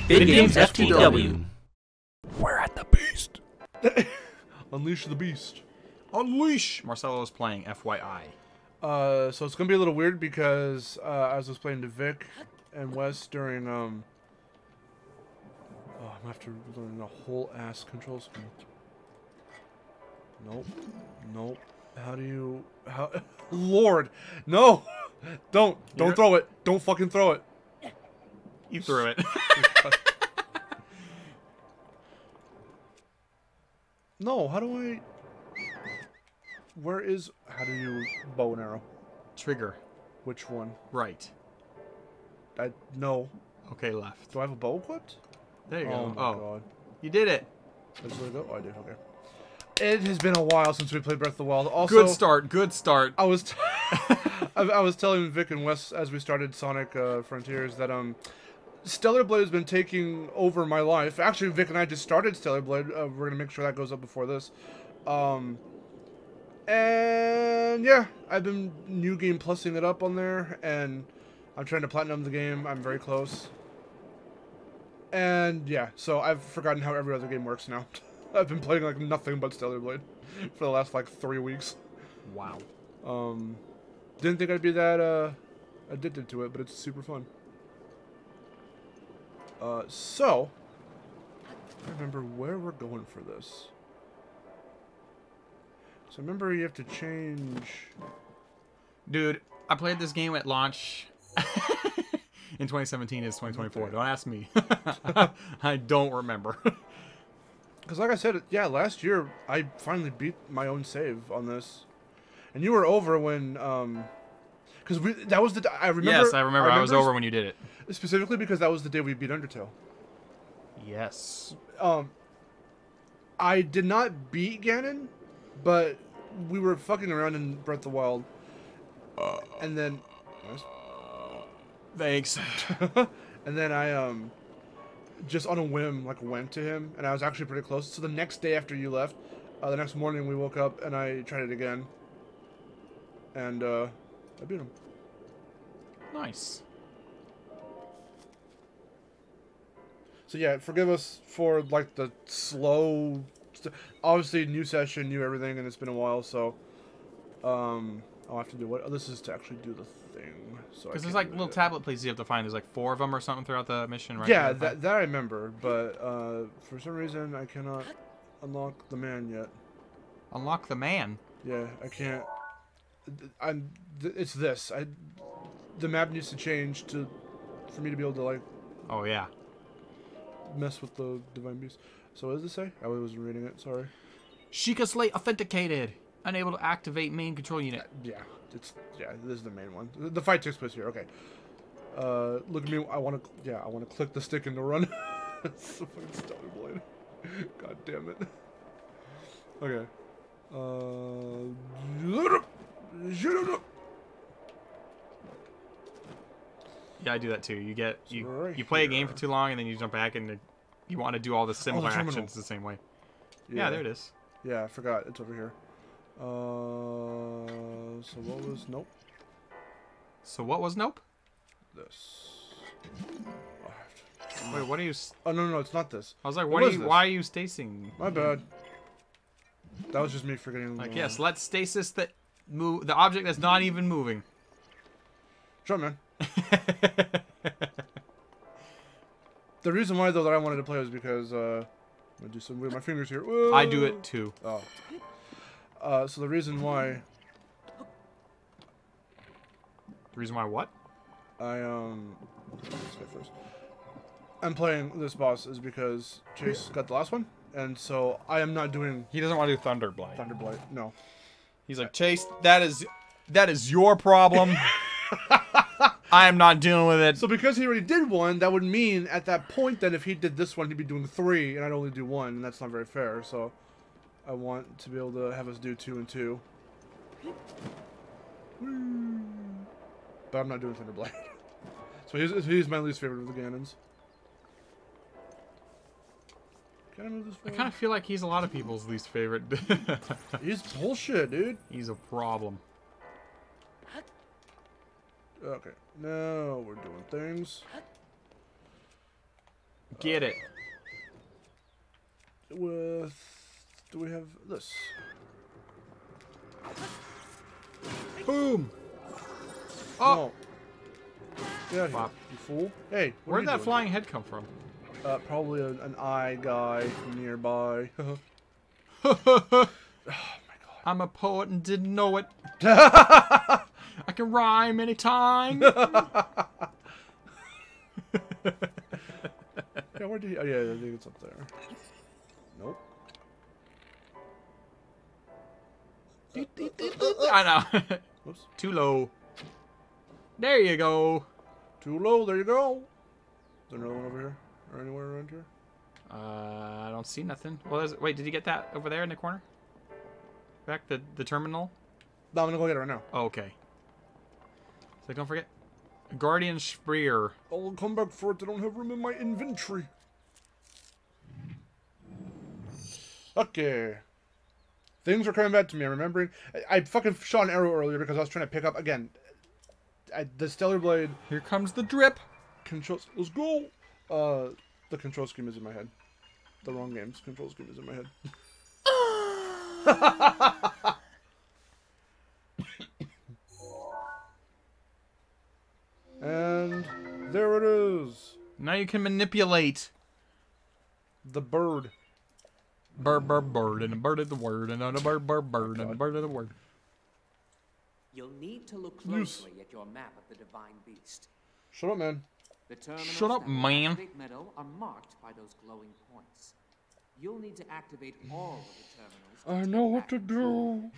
VidGamesFTW. We're at the beast. Unleash the beast. Unleash. Marcelo is playing, FYI. So it's gonna be a little weird because as I was playing to Vic and Wes during oh, I'm gonna have to learn a whole ass control scheme. Nope. How do you Lord, no! Don't throw it. Don't fucking throw it. You threw it. No, how do I how do you bow and arrow? Trigger. Which one? Right. No. Okay, left. Do I have a bow equipped? There you Oh go. my god. You did it. Let's let it go. Oh, I did. Okay. It has been a while since we played Breath of the Wild. Also, Good start. Good start. I was I was telling Vic and Wes as we started Sonic Frontiers that Stellar Blade has been taking over my life. Actually, Vic and I just started Stellar Blade. We're gonna make sure that goes up before this. And yeah, I've been New Game Plusing it up on there, and I'm trying to platinum the game. I'm very close. And yeah, so I've forgotten how every other game works now. I've been playing like nothing but Stellar Blade for the last like 3 weeks. Wow. Didn't think I'd be that addicted to it, but it's super fun. So I remember where we're going for this. So remember you have to change. Dude, I played this game at launch in 2017. It's 2024. Don't ask me. I don't remember. Because like I said, yeah, last year I finally beat my own save on this, and you were over when, because that was the I remember. Yes, I remember. I was over when you did it. Specifically because that was the day we beat Undertale. Yes. I did not beat Ganon, but we were fucking around in Breath of the Wild, and then. Thanks. And then I just on a whim like went to him, and I was actually pretty close. So the next day after you left, the next morning we woke up and I tried it again, and I beat him. Nice. So yeah, forgive us for like the slow. Obviously, new session, new everything, and it's been a while. So I'll have to do what? Oh, this is to actually do the thing. So because there's like little tablet places you have to find. There's like 4 of them or something throughout the mission, right? Yeah, that I remember, but for some reason I cannot unlock the man yet. Unlock the man? Yeah, I can't. It's this. The map needs to change for me to be able to like. Oh yeah. Mess with the Divine Beast. So what does it say? I wasn't reading it. Sorry. Sheikah Slate authenticated. Unable to activate main control unit. Yeah, this is the main one. The fight takes place here. Okay. Look at me. I want to click the stick and to run. It's so fucking Stellar Blade. God damn it. Okay. Yeah, I do that too. You play a game for too long and then you jump back and you want to do all the similar actions the same way. Yeah, there it is. Yeah, I forgot. It's over here. So what was nope? So what was nope? This. Wait, what are you? Oh no, it's not this. I was like, why are you stasing? My bad. That was just me forgetting. Like, yes, let's stasis the object that's not even moving. Sure, man. The reason why though that I wanted to play was because I'm gonna do some with my fingers here. Whoa. I do it too. Oh. So the reason why. The reason why what? Let's go first. I'm playing this boss is because Chase got the last one, and so I am not doing. He doesn't want to do Thunderblight. Thunderblight, no. He's like, Chase, that is your problem. I am not dealing with it. So because he already did one, that would mean at that point then if he did this one, he'd be doing 3, and I'd only do 1, and that's not very fair. So I want to be able to have us do 2 and 2. But I'm not doing Thunderblade. So he's my least favorite of the Ganons. Can I move this forward? I kind of feel like he's a lot of people's least favorite. He's bullshit, dude. He's a problem. Okay, now we're doing things. Get it. Do we have this? Boom. Oh. No. Get out of here, Wow. you fool. Hey, what Where'd are you that doing? flying head come from? Probably an eye guy nearby. Oh my god. I'm a poet and didn't know it. I can rhyme anytime. Yeah, where did he? Oh yeah, I think it's up there. Nope. I know. Whoops. Too low. There you go. Too low. There you go. Is there another one over here or anywhere around here? I don't see nothing. Well, wait, did you get that over there in the corner? Back the terminal? No, I'm gonna go get it right now. Oh, okay. So don't forget, Guardian Spear. I'll come back for it. I don't have room in my inventory. Okay. Things are coming back to me. I'm remembering. I fucking shot an arrow earlier because I was trying to pick up again. The Stellar Blade. Here comes the drip. Controls. Let's go. The control scheme is in my head. The wrong game's control scheme is in my head. And there it is. Now you can manipulate. The bird. Bird, and a bird of the word, and a bird, and a bird of the word. You'll need to look closely at your map of the divine beast. Shut up, man. The terminals Shut up, that will man. activate Medoh are marked by those glowing points. You'll need to activate all of the terminals. I know what to do.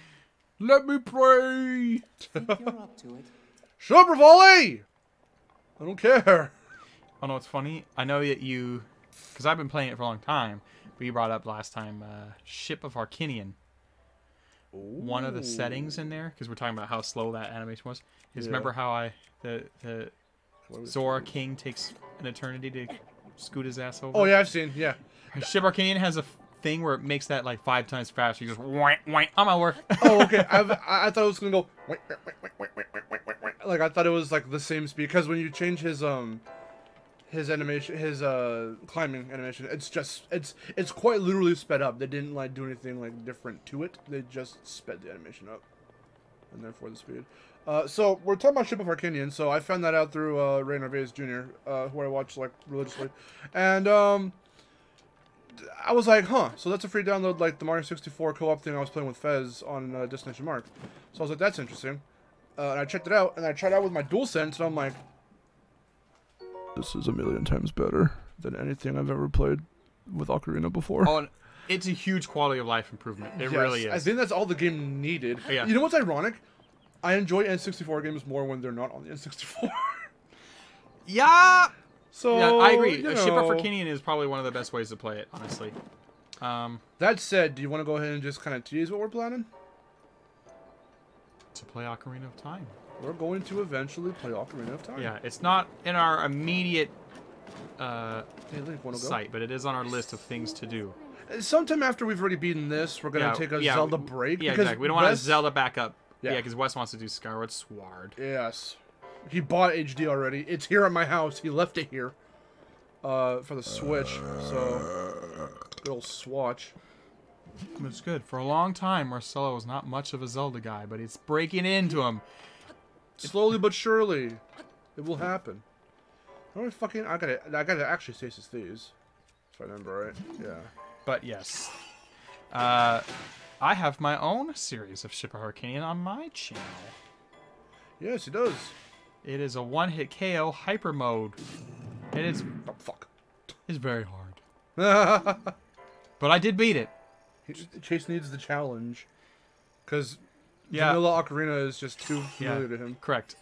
Let me pray. Think you're up to it. Shut up, Rivali! I don't care. Oh no, it's funny. I know that you, because I've been playing it for a long time, but you brought up last time Ship of Arcinian. Ooh. One of the settings in there, because we're talking about how slow that animation was, is remember how the Zora King takes an eternity to scoot his ass over? Oh, yeah, I've seen, yeah. Ship Arcanian has a thing where it makes that like 5 times faster. You just wank, wank, on my work. Oh, okay. I thought it was gonna go like I thought it was like the same speed because when you change his animation, his climbing animation, it's quite literally sped up. They didn't like do anything like different to it. They just sped the animation up, and therefore the speed. So we're talking about Ship of Arcanian. So I found that out through Ray Narvaez Jr., who I watch like religiously, and I was like, huh, so that's a free download, like the Mario 64 co-op thing I was playing with Fez on Destination Mark. So I was like, that's interesting. And I checked it out, and I tried it out with my DualSense, and I'm like, this is a million times better than anything I've ever played with Ocarina before. Oh, it's a huge quality of life improvement. It really is. I think that's all the game needed. Yeah. You know what's ironic? I enjoy N64 games more when they're not on the N64. Yeah! So, yeah, I agree. you Ship of know. Arcanian is probably one of the best ways to play it, honestly. That said, do you want to go ahead and just kind of tease what we're planning? To play Ocarina of Time. We're going to eventually play Ocarina of Time. Yeah, it's not in our immediate Hey, Link, wanna go? site, but it is on our list of things to do. Sometime after we've already beaten this, we're going to take a Zelda break. Yeah, because exactly. We don't want to Wes- Zelda back up. Yeah. Yeah, because Wes wants to do Skyward Sword. Yes. He bought HD already. It's here at my house. He left it here for the Switch. So, good old Swatch. It's good. For a long time, Marcelo was not much of a Zelda guy, but it's breaking into him. Slowly but surely, it will happen. I gotta actually stasis these, if I remember right. Yeah. But yes, I have my own series of Ship of Arcanian on my channel. Yes, he does. It is a one-hit KO hyper mode. It is. Oh fuck. It's very hard, but I did beat it. Chase needs the challenge, because Yeah. vanilla Ocarina is just too familiar to him. Correct.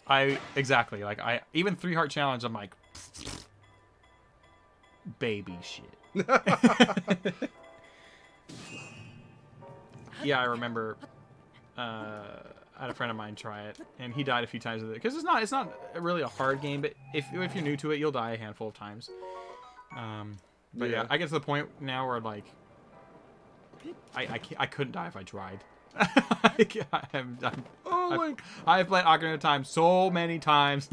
Exactly. Like even 3-heart challenge. I'm like, baby shit. Yeah, I remember. I had a friend of mine try it, and he died a few times with it because it's not really a hard game, but if you're new to it, you'll die a handful of times. But yeah, I get to the point now where like I couldn't die if I tried. I've played Ocarina of Time so many times.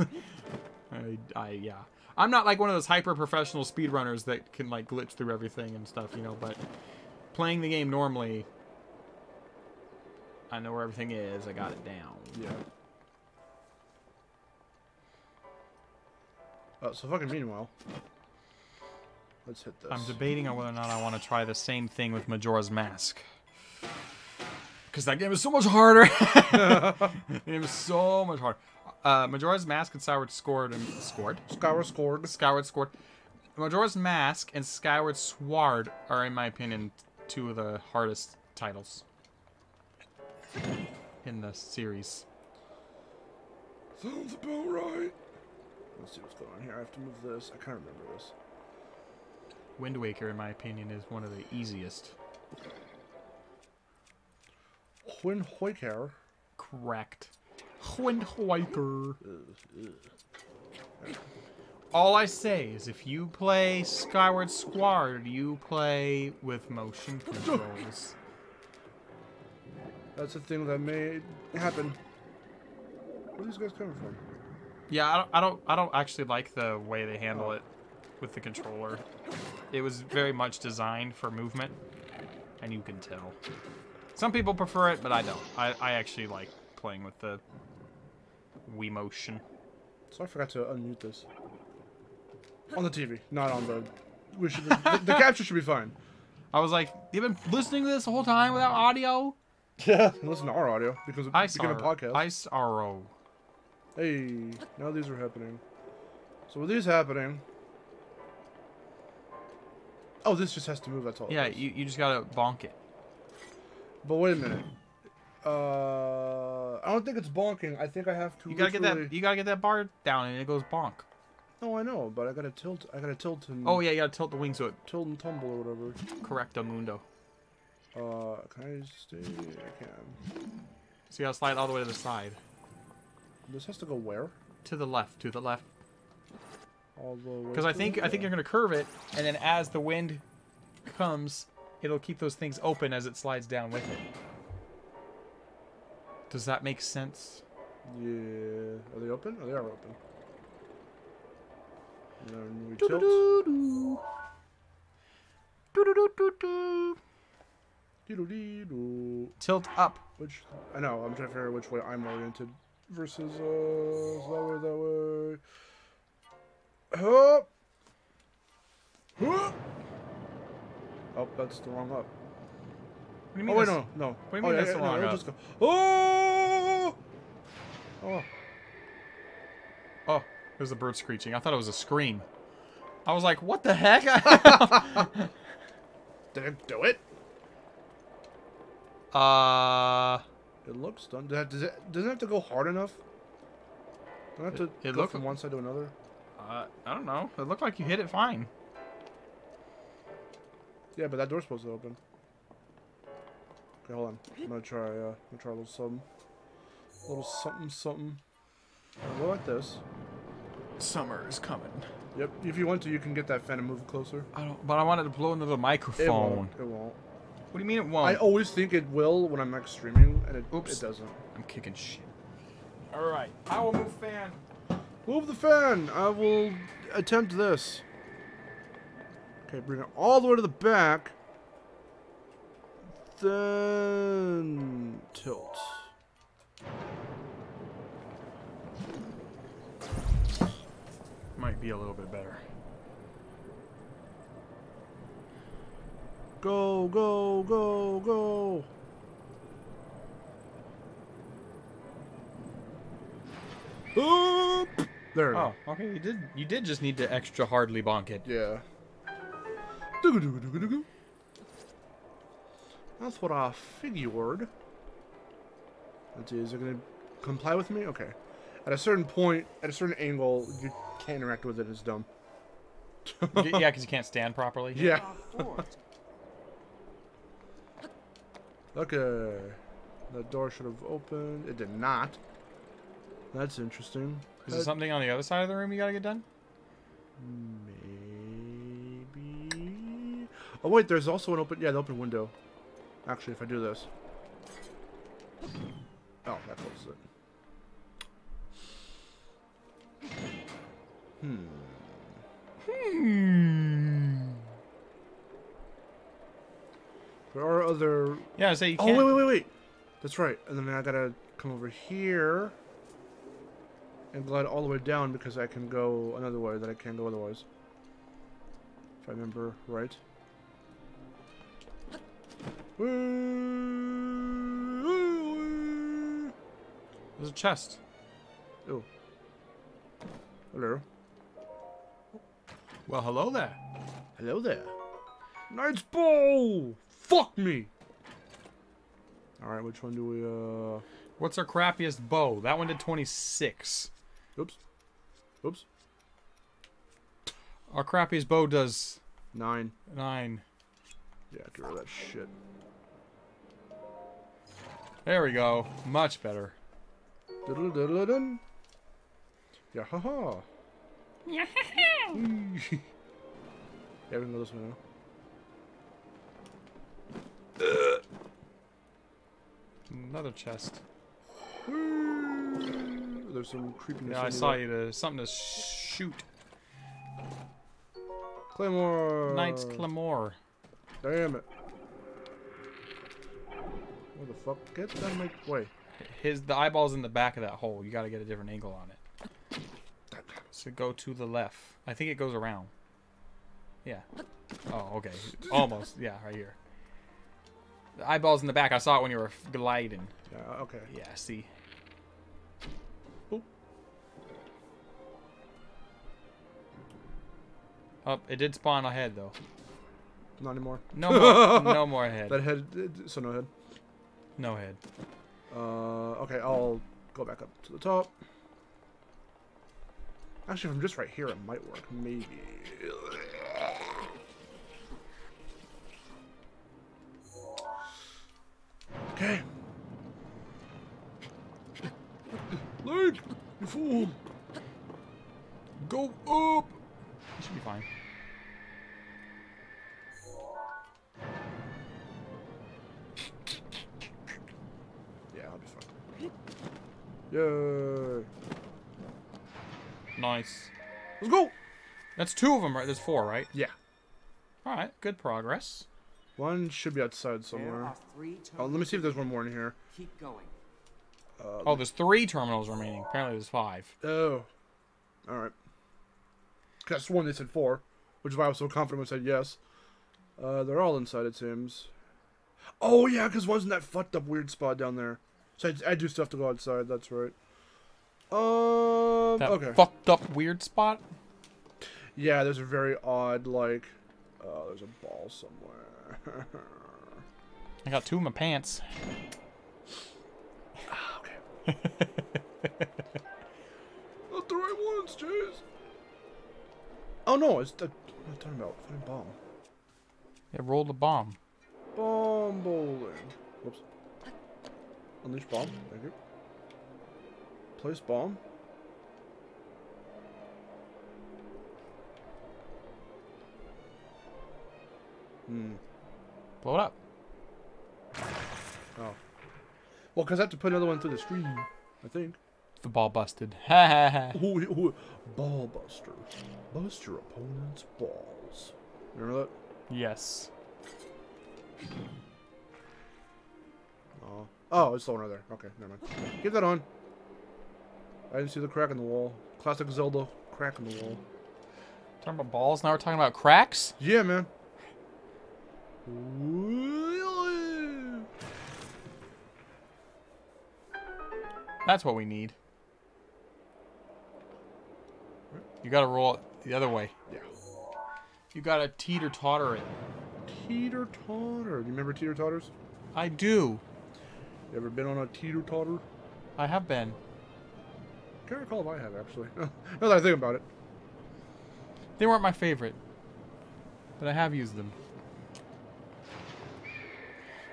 I'm not like one of those hyper professional speedrunners that can like glitch through everything and stuff, you know, but playing the game normally, I know where everything is. I got it down. Yeah. So fucking meanwhile, let's hit this. I'm debating on whether or not I want to try the same thing with Majora's Mask. Because that game is so much harder. The game is so much harder. Majora's Mask and Skyward Sword Majora's Mask and Skyward Sword are, in my opinion, two of the hardest titles in the series. Sounds about right. Let's see what's going on here. I have to move this. I can't remember this. Wind Waker, in my opinion, is one of the easiest. Wind Waker. Correct. Wind Waker. All I say is, if you play Skyward Sword, you play with motion controls. That's the thing that made happen. Where are these guys coming from? Yeah, I don't actually like the way they handle it with the controller. It was very much designed for movement, and you can tell. Some people prefer it, but I don't. I actually like playing with the Wii motion. So I forgot to unmute this. On the TV, not on the... the capture should be fine. I was like, you've been listening to this the whole time without audio? Yeah, listen to our audio because it's a podcast. I sorrow. Hey, now these are happening. So with these happening... Oh, this just has to move, that's all. Yeah, you just gotta bonk it. But wait a minute. I don't think it's bonking. I think I have to. You gotta get that bar down and it goes bonk. No, I know, but I gotta tilt. And... Oh yeah, you gotta tilt the wings so it... Tilt and tumble or whatever. Correcto mundo. Can I stay? I can. So you gotta slide all the way to the side. This has to go where? To the left. To the left. All the way. Because I think you're gonna curve it, and then as the wind comes, it'll keep those things open as it slides down with it. Does that make sense? Yeah. Are they open? Oh, they are open. And then we tilt. Tilt up. Which I know. I'm trying to figure out which way I'm oriented versus that way. Hup. Hup. Oh, that's the wrong up. What do you mean? Oh wait, no. What do you mean that's the wrong up? Just go. Oh! Oh. Oh, there's a bird screeching. I thought it was a scream. I was like, what the heck? Did it do it? It looks done. Doesn't it have to go hard enough? Do I have to go from one side to another? I don't know. It looked like you hit it fine. Yeah, but that door's supposed to open. Okay, hold on. I'm gonna try a little something. A little something. I'll go like this. Summer is coming. Yep. If you want to, you can get that fan and move it closer. But I wanted to blow into the microphone. It won't. What do you mean it won't? I always think it will when I'm like streaming, and it doesn't. I'm kicking shit. All right. I will move fan. Move the fan. I will attempt this. Okay, bring it all the way to the back. Then tilt. Might be a little bit better. Go, go, go, go. Oop. There we go. Oh, okay. You did just need to extra hardly bonk it. Yeah. That's what I figured. Let's see, is it going to comply with me? Okay. At a certain point, at a certain angle, you can't interact with it. It's dumb. Yeah, because you can't stand properly. Yeah. Okay. The door should have opened. It did not. That's interesting. Is there something on the other side of the room you gotta get done? Maybe. Oh wait, there's also an open. Yeah, the open window. Actually, if I do this. Oh, that closes it. There are other... Yeah, so you Oh, can't... wait. That's right. And then I gotta come over here and glide all the way down because I can go another way that I can't go otherwise. If I remember right. There's a chest. Oh. Hello. Well, hello there. Hello there. Knight's Bow! Fuck me! Alright, which one do we, What's our crappiest bow? That one did 26. Oops. Oops. Our crappiest bow does 9. 9. Yeah, get rid of that shit. There we go. Much better. Diddle-diddle-dun. Yeah, haha. Yeah, we can go this way now. Another chest. There's some creepiness. Yeah, I saw you. There's something to shoot. Claymore. Knight's Claymore. Damn it. What the fuck? Get that out of my way. The eyeball's in the back of that hole. You got to get a different angle on it. So go to the left. I think it goes around. Yeah. Oh, okay. Almost. Yeah, right here. The eyeball's in the back. I saw it when you were gliding. Yeah, okay. Yeah, see. Oh. Oh, it did spawn a head, though. Not anymore. No more, no more head. That head, so no head. No head. Okay, I'll go back up to the top. Actually, if I'm just right here, it might work. Maybe. Okay. Link, you fool! Go up! It should be fine. Yeah, I'll be fine. Yay! Nice. Let's go! That's 2 of them, right? There's 4, right? Yeah. Alright, good progress. One should be outside There somewhere. are 3 Oh, let me see if there's one more in here. Keep going. Oh, there's 3 terminals remaining. Apparently there's 5. Oh. Alright. I sworn they said 4, which is why I was so confident when I said yes. They're all inside, it seems. Oh, yeah, because one's in that fucked up weird spot down there. So I do stuff to go outside, that's right. That okay. fucked up weird spot? Yeah, there's a very odd, like... there's a ball somewhere. I got 2 in my pants. Okay. Not the right ones, jeez. Oh no, it's the... What am I talking about? Fucking bomb. It rolled a bomb. Bomb bowling. Whoops. Unleash bomb. Thank you. Place bomb. Blow it up. Oh. Well, because I have to put another one through the screen, I think. The ball busted. Ha ha ha. Ooh, ball buster. Bust your opponent's balls. Remember that? Yes. Oh. Oh, it's the one right there. Okay, never mind. Keep that on. I didn't see the crack in the wall. Classic Zelda crack in the wall. Talking about balls, now we're talking about cracks? Yeah, man. That's what we need. You gotta roll it the other way. Yeah. You gotta teeter-totter it. Teeter-totter. Do you remember teeter-totters? I do. You ever been on a teeter-totter? I have been. I can't recall if I have, actually. Now that I think about it. They weren't my favorite, but I have used them.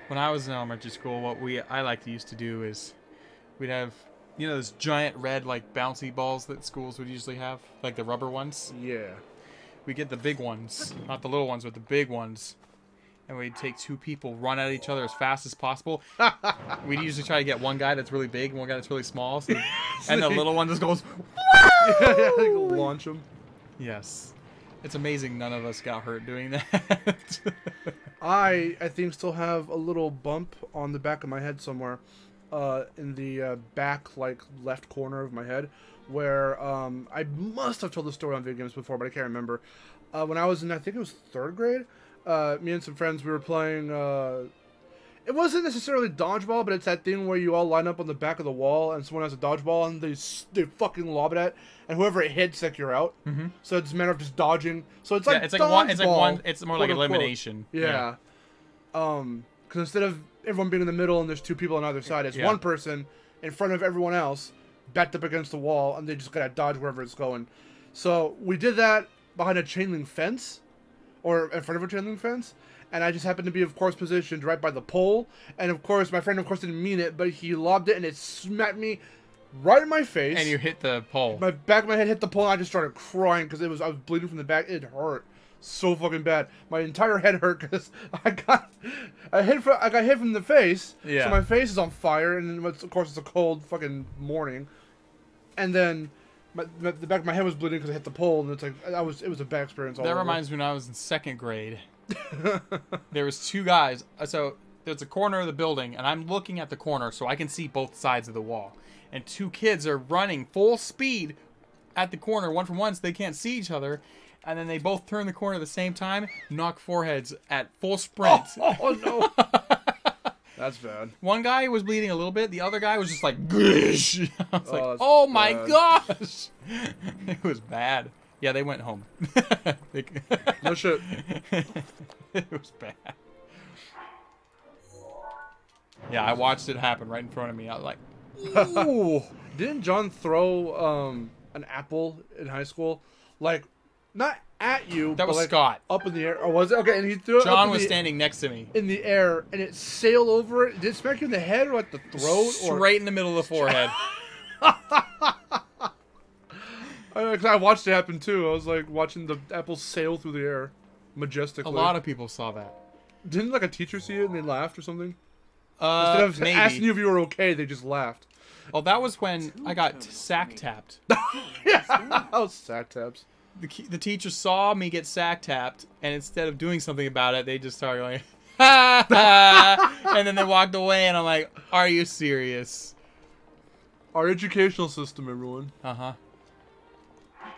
When I was in elementary school, what I like to used to do is we'd have, you know, those giant red, like, bouncy balls that schools would usually have, like the rubber ones. Yeah. We get the big ones, not the little ones, but the big ones. And we'd take 2 people, run at each other as fast as possible. We'd usually try to get one guy that's really big and one guy that's really small. So, and the little one just goes, yeah, launch them. yes. It's amazing none of us got hurt doing that. I think still have a little bump on the back of my head somewhere, in the back like left corner of my head, where I must have told the story on video games before, but I can't remember. When I was in, I think it was 3rd grade, me and some friends, we were playing. It wasn't necessarily dodgeball, but it's that thing where you all line up on the back of the wall, and someone has a dodgeball, and they fucking lob it at, and whoever it hits, like, you're out. Mm-hmm. So it's a matter of just dodging. So it's like it's like one. It's more like elimination. Yeah. Because instead of everyone being in the middle and there's 2 people on either side, it's one person in front of everyone else, backed up against the wall, and they just gotta dodge wherever it's going. So we did that behind a chain link fence, or in front of a chain link fence. And I just happened to be, of course, positioned right by the pole. And, of course, my friend, of course, didn't mean it, but he lobbed it, and it smacked me right in my face. And you hit the pole. My back of my head hit the pole, and I just started crying because I was bleeding from the back. It hurt so fucking bad. My entire head hurt because I got hit from the face. Yeah. So my face is on fire, and of course, it's a cold fucking morning. And then the back of my head was bleeding because I hit the pole, and it's like it was a bad experience. That reminds me when I was in 2nd grade. There was 2 guys. So there's a corner of the building, and I'm looking at the corner so I can see both sides of the wall. And 2 kids are running full speed at the corner, one from one, so they can't see each other. And then they both turn the corner at the same time, knock foreheads at full sprint. Oh no. That's bad. One guy was bleeding a little bit. The other guy was just like, Gish! I was like, oh my gosh. It was bad. Yeah, they went home. No shit. It was bad. Yeah, I watched it happen right in front of me. I was like, ooh. Didn't John throw an apple in high school? Like, not at you, that but was like Scott. Up in the air. Or was it? Okay, and he threw it John was standing next to me. In the air, and it sailed over it. Did it smack you in the head or like the throat? Straight in the middle of the forehead. I watched it happen too. I was like watching the apple sail through the air majestically. A lot of people saw that. Didn't like a teacher see it and they laughed or something? Instead of maybe. asking you if you were okay, they just laughed. Oh, that was when I got sack tapped. Yeah, oh, sack taps. The teacher saw me get sack tapped, and instead of doing something about it, they just started going, ha ha, and then they walked away, and I'm like, are you serious? Our educational system, everyone. Uh-huh.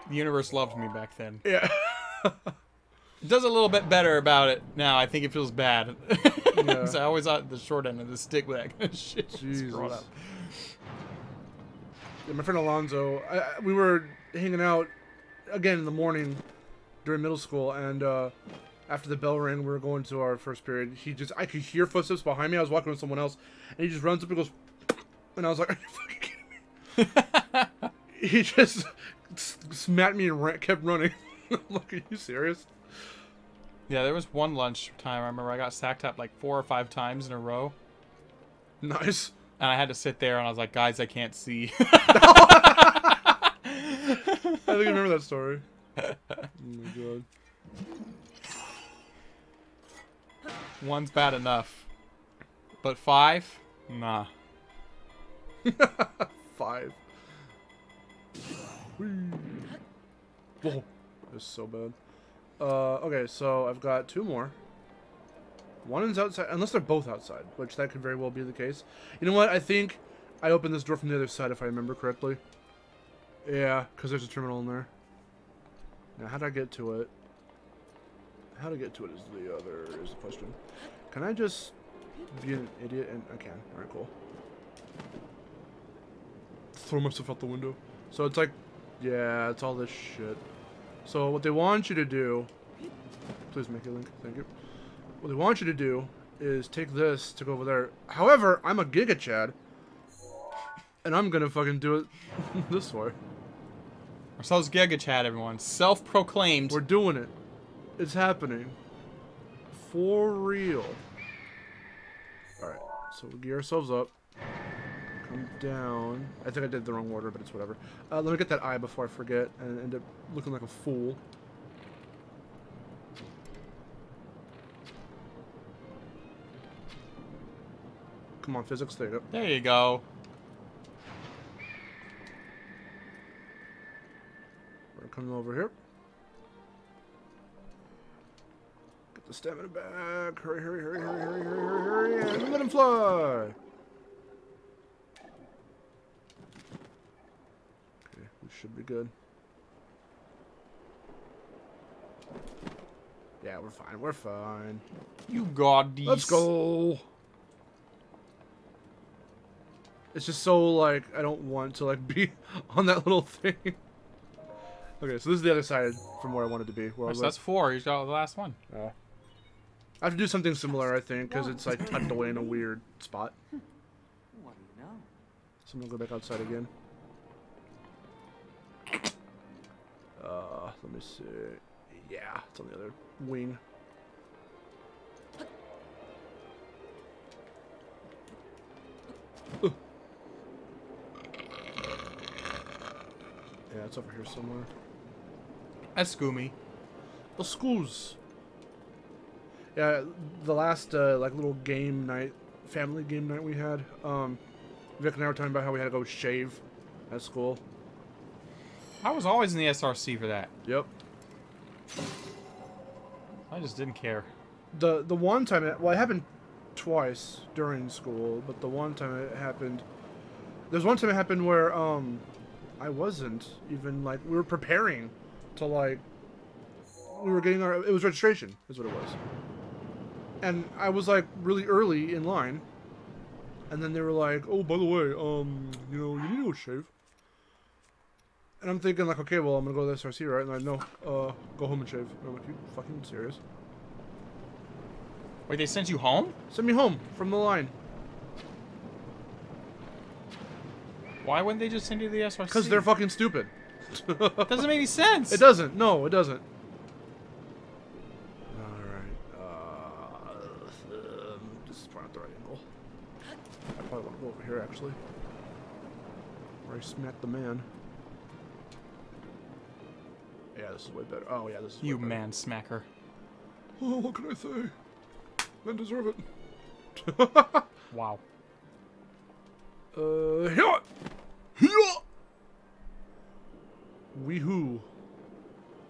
The universe loved me back then. Yeah. It does a little bit better about it now. I think it feels bad. Yeah. I always thought the short end of the stick with that kind of shit. Jesus. Yeah, my friend Alonzo, we were hanging out again in the morning during middle school, and after the bell rang, we were going to our first period. I could hear footsteps behind me. I was walking with someone else, and he just runs up and goes, and I was like, "Are you fucking kidding me?" He just smacked me and kept running. I'm like, "Are you serious?" Yeah, there was one lunch time I remember I got sack tapped like 4 or 5 times in a row. Nice. And I had to sit there, and I was like, guys, I can't see. I think I remember that story. Oh my god. One's bad enough. But 5? Nah. 5. Whoa. That's so bad. Okay, so I've got 2 more. One is outside, unless they're both outside, which that could very well be the case. You know what? I think I opened this door from the other side, if I remember correctly. Yeah, because there's a terminal in there. Now, how do I get to it? How to get to it is the question. Can I just be an idiot? And I can. Alright, cool. Throw myself out the window. So it's like, yeah, it's all this shit. So what they want you to do, please make it link, thank you. What they want you to do is take this to go over there. However, I'm a Giga Chad, and I'm gonna fucking do it this way. Ourselves Giga Chad, everyone. Self-proclaimed. We're doing it. It's happening. For real. Alright, so we gear ourselves up. Come down. I think I did the wrong order, but it's whatever. Let me get that eye before I forget and end up looking like a fool. Come on, physics, there you go. There you go. We're coming over here. the stamina back. Hurry, hurry, hurry, hurry, hurry, hurry, hurry, hurry, and let him fly. Okay, we should be good. Yeah, we're fine. We're fine. You got these. Let's go. It's just so, like, I don't want to, like, be on that little thing. Okay, so this is the other side from where I wanted to be. So that's 4. You got the last one. I have to do something similar, I think, because it's, like, tucked away in a weird spot. What do you know? So I'm going to go back outside again. Let me see. Yeah, it's on the other wing. Yeah, it's over here somewhere. That's Scoomy. The schools. Yeah, the last like little game night, family game night we had. Vic and I were talking about how we had to go shave at school. I was always in the SRC for that. Yep. I just didn't care. The one time it happened twice during school, but the one time it happened, there's one time it happened where I wasn't even like we were preparing to like we were getting our it was registration is what it was, and I was like really early in line, and then they were like, oh, by the way, you know, you need to go shave. And I'm thinking like, okay, well, I'm gonna go to the SRC, right? And I know, go home and shave. And I'm like, you fucking serious? Wait, they sent you home? Send me home from the line. Why wouldn't they just send you to the SRC? Because they're fucking stupid. Doesn't make any sense. It doesn't. No, it doesn't. Alright. This is probably not the right angle. I probably want to go over here, actually. Where I smacked the man. Yeah, this is way better. Oh, yeah, this is You way better. man smacker. Oh, what can I say? Men deserve it. Wow. Here! Weehoo.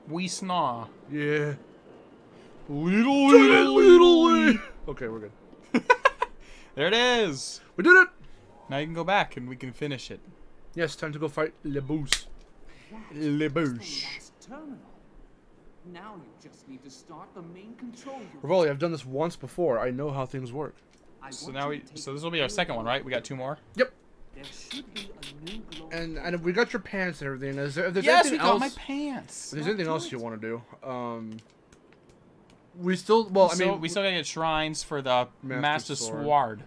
We snaw. Yeah. Little. Okay, we're good. There it is. We did it! Now you can go back and we can finish it. Yes, time to go fight Le Boos. Le That's Bouche. the last terminal. Now you just need to start the main control unit. Rivoli, I've done this once before. I know how things work. So now so this will be our second one, right? We got 2 more. Yep. There should be a new glow. And we got your pants and everything. If there's Yes, anything we got else, my pants. if there's anything else you want to do, we still. Well, I mean, we still gotta get shrines for the Master Sword.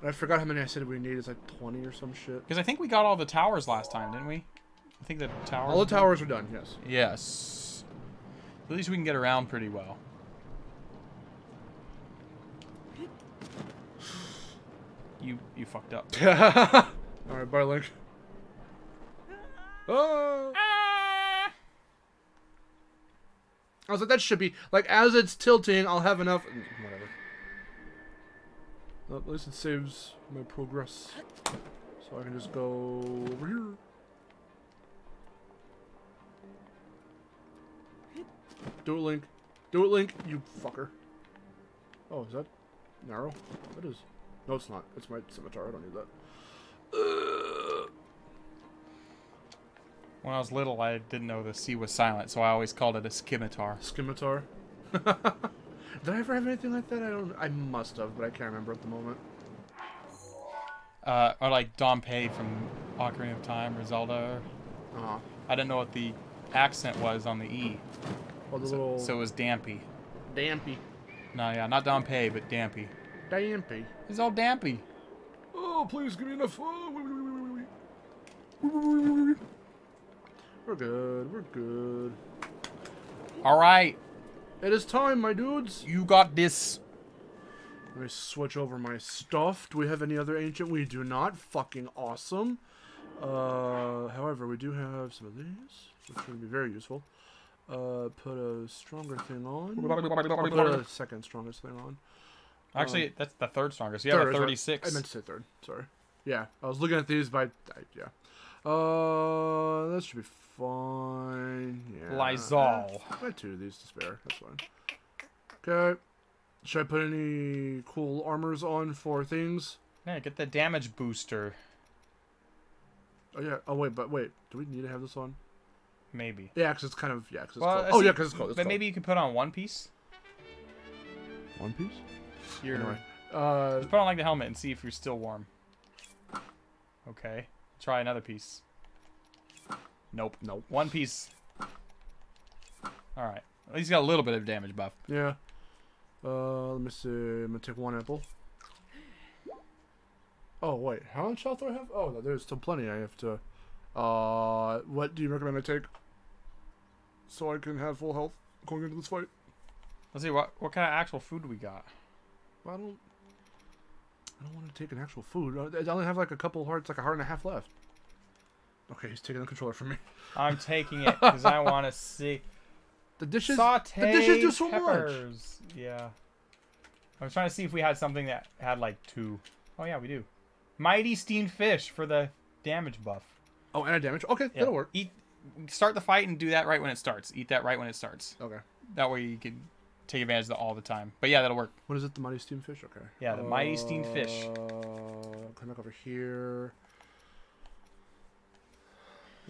I forgot how many I said we need. It's like 20 or some shit. Because I think we got all the towers last time, didn't we? I think the towers. All the towers are done. Yes. Yes. At least we can get around pretty well. You fucked up. All right, bye, Link. Oh. I was like, that should be like as it's tilting. I'll have enough. Whatever. Well, at least it saves my progress, so I can just go over here. Do it, Link. Do it, Link. You fucker. Oh, is that narrow? That is. No, it's not. It's my scimitar. I don't need that. When I was little, I didn't know the C was silent, so I always called it a scimitar. Scimitar. Did I ever have anything like that? I must have, but I can't remember at the moment. Or like Dompe from Ocarina of Time or Zelda. I didn't know what the accent was on the E. Oh, the little... So it was Dampy. Dampy. No, yeah, not Dompe, but Dampy. Dampy. It's all Dampy. Oh, please give me enough. We're good. We're good. All right. It is time, my dudes. You got this. Let me switch over my stuff. Do we have any other ancient? We do not. Fucking awesome. However, we do have some of these, which are going to be very useful. Put a stronger thing on. I'll put a second strongest thing on. Actually, that's the third strongest. You have a 36. I meant to say third. Sorry. Yeah, I was looking at these by... yeah. That should be fine. Yeah. Lysol. I had 2 of these to spare. That's fine. Okay. Should I put any cool armors on for things? Yeah, get the damage booster. Oh yeah. Oh wait, but wait. Do we need to have this on? Maybe. Yeah, because it's kind of it's Well, cold. Oh yeah, because it's cold. It's but cold. maybe you could put on one piece. One piece. Anyway. Anyway. Just put on like the helmet and see if you're still warm. Okay. Try another piece. Nope. Nope. One piece. Alright. At least you got a little bit of damage buff. Yeah. Let me see. I'm gonna take one apple. Oh wait, how much health do I have? Oh, no, there's still plenty. I have to. What do you recommend I take? So I can have full health going into this fight. Let's see what kind of actual food do we got. Well, I don't want to take an actual food. I only have like a couple hearts, like a heart and a half left. Okay, he's taking the controller from me. I'm taking it because I want to see. The dishes. Sauteed the dishes do so much. peppers. Yeah. I was trying to see if we had something that had like 2. Oh yeah, we do. Mighty steamed fish for the damage buff. Oh, and a damage. Okay, Yeah. that'll work. Start the fight and do that right when it starts. Eat that right when it starts. Okay. That way you can take advantage of it all the time. But yeah, that'll work. What is it? The mighty steamed fish. Okay. Yeah, the mighty steamed fish. Come back over here.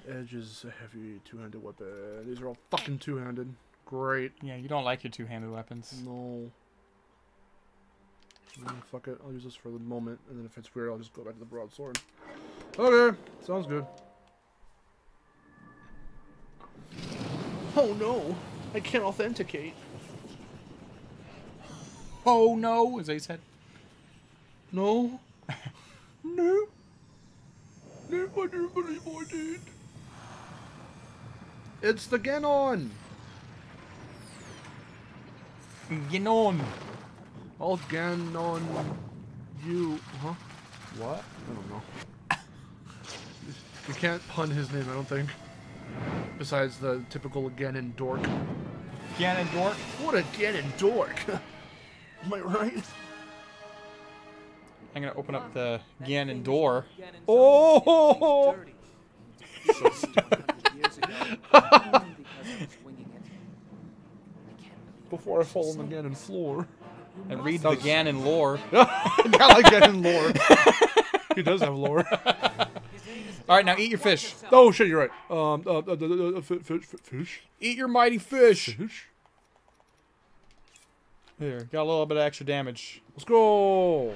Edge is a heavy two-handed weapon. These are all fucking two-handed. Great. Yeah, you don't like your two-handed weapons. No. Fuck it. I'll use this for the moment, and then if it's weird, I'll just go back to the broadsword. Okay. Sounds good. Oh no. I can't authenticate. Oh no, as I said. No. No. No, I don't believe I did. It's the Ganon. Get on. I'll Ganon you. Huh? What? I don't know. You can't pun his name, I don't think. Besides the typical Ganon dork. Ganon dork. What a Ganon dork. Am I right? I'm gonna open up the Ganon door. Oh! So stupid 100 years ago, only because I was winging it. I can't believe Before I fall on the Ganon floor. And read the Ganon lore. I like Ganon lore. He does have lore. Alright, now eat your fish. Oh shit, you're right. Fish. Eat your mighty fish. Fish. Here, got a little bit of extra damage. Let's go.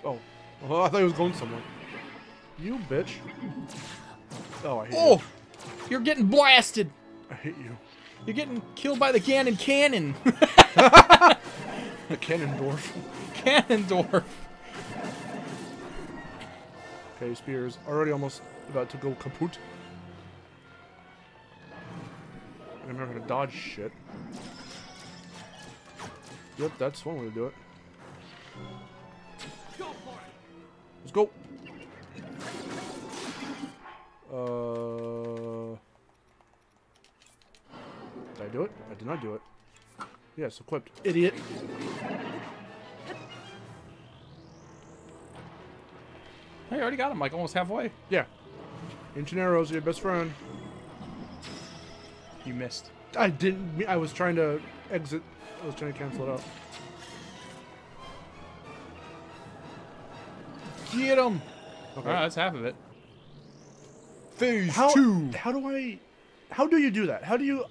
Oh, I thought he was going somewhere. You bitch. Oh, I hate you. You're getting blasted. I hate you. You're getting killed by the Ganon cannon. The Ganondorf. Ganondorf. Okay, spears already almost about to go kaput. I remember how to dodge shit. Yep, that's one way to do it. Let's go. Did I do it? I did not do it. Yes, equipped. Idiot. Hey, I already got him, like almost halfway. Yeah. Ancient arrows are your best friend. You missed. I didn't. I was trying to exit. I was trying to cancel it out. Get him! Okay. Alright, that's half of it. Phase How 2! How do you do that? How do you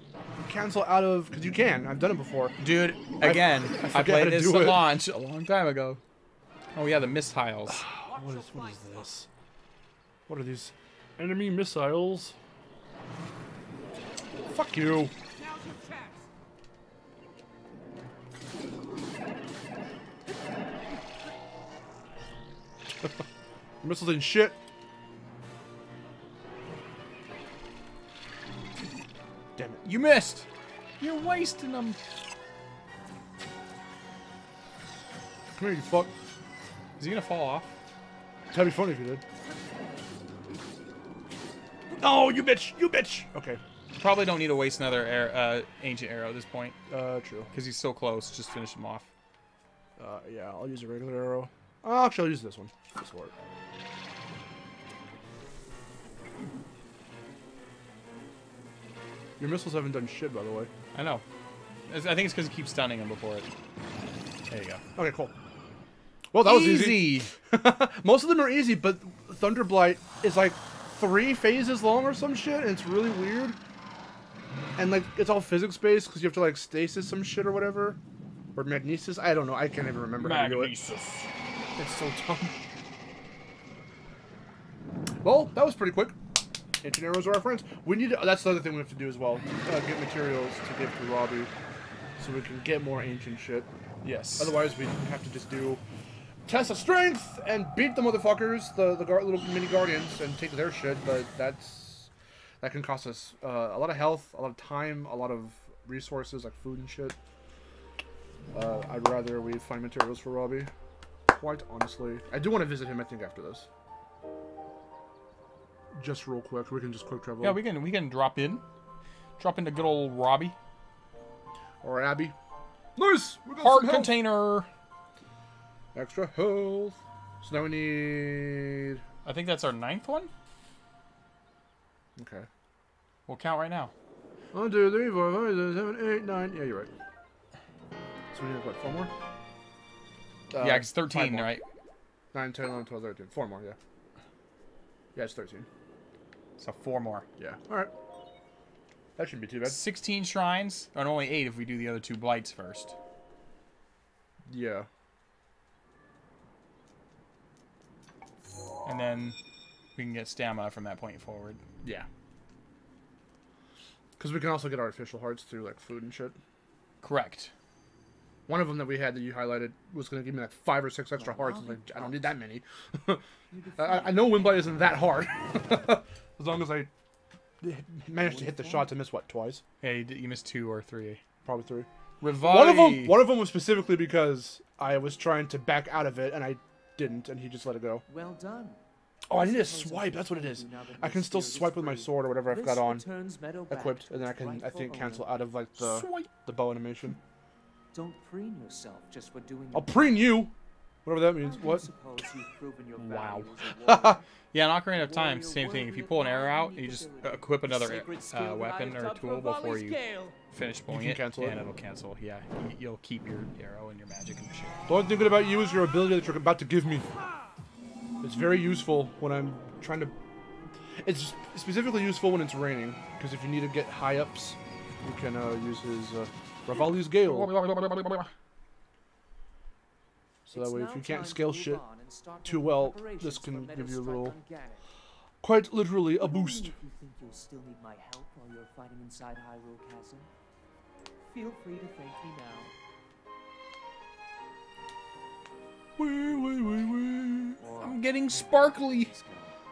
cancel out of... Because you can. I've done it before. Dude, again, I forget how played to this do at it. launch a long time ago. Oh yeah, the missiles. What is this? What are these? Enemy missiles? Fuck you. Missiles ain't shit. Damn it. You missed! You're wasting them. Come here, you fuck. Is he gonna fall off? That'd be funny if you did. Oh, you bitch! You bitch! Okay. Probably don't need to waste another ancient arrow at this point. True. Because he's so close. Just finish him off. Yeah, I'll use a regular arrow. Oh, actually, I'll use this one. This will work. Your missiles haven't done shit, by the way. I know. I think it's because he keeps stunning him before it. There you go. Okay, cool. Well, that was easy. Easy. Most of them are easy, but Thunderblight is like 3 phases long or some shit, and it's really weird. And like, it's all physics-based because you have to like stasis some shit or whatever. Or magnesis. I don't know. I can't even remember how to do it. Magnesis. It's so dumb. Well, that was pretty quick. Ancient arrows are our friends. We need to, that's the other thing we have to do as well. Get materials to give to Robbie so we can get more ancient shit. Yes. Otherwise, we have to just do tests of strength and beat the motherfuckers, the little mini guardians, and take their shit. But that can cost us a lot of health, a lot of time, a lot of resources like food and shit. I'd rather we find materials for Robbie. Quite honestly, I do want to visit him. I think after this. Just real quick, we can just quick travel. Yeah, we can drop into good old Robbie. Or Abby. Nice! We got Heart some health. container. Extra health. So now we need... I think that's our 9th one. Okay. We'll count right now. 1, 2, 3, 4, 5, 6, 7, 8, 9. Yeah, you're right. So we need, what, 4 more? Yeah, it's 13, right? 9, 10, 11, 12, 13. 4 more, yeah. Yeah, it's 13. So 4 more. Yeah. Alright. That shouldn't be too bad. 16 shrines, and only 8 if we do the other 2 blights first. Yeah. And then we can get stamina from that point forward. Yeah. Because we can also get artificial hearts through, like, food and shit. Correct. One of them that we had that you highlighted was going to give me, like, 5 or 6 extra hearts. I was like, I don't need that many. I know Windblight isn't that hard. As long as I managed to hit the shot to miss, what, twice? Yeah, you missed 2 or 3. Probably 3. Rivali. One of them was specifically because I was trying to back out of it, and I didn't, and he just let it go. Well done. Oh, I need to swipe. That's what it is. I can still swipe with my sword or whatever I've got on equipped, and then I can, I think, cancel out of, like, the bow animation. Don't preen yourself just for doing. I'll preen you! Whatever that means. What? Wow. Yeah, in Ocarina of Time, same thing. If you pull an arrow out, you just equip another weapon or tool before you finish pulling it, cancel it. and it'll cancel. Yeah, you'll keep your arrow and your magic and shit. The only thing good about you is your ability that you're about to give me. It's very useful when I'm trying to... It's specifically useful when it's raining, because if you need to get high ups, you can use his Rivali's Gale. So that way, if you can't scale shit too well, this can give you a little, quite literally, a boost. If you think you'll still need my help while you're fighting inside Hyrule Chasm, feel free to thank me now. I'm getting sparkly.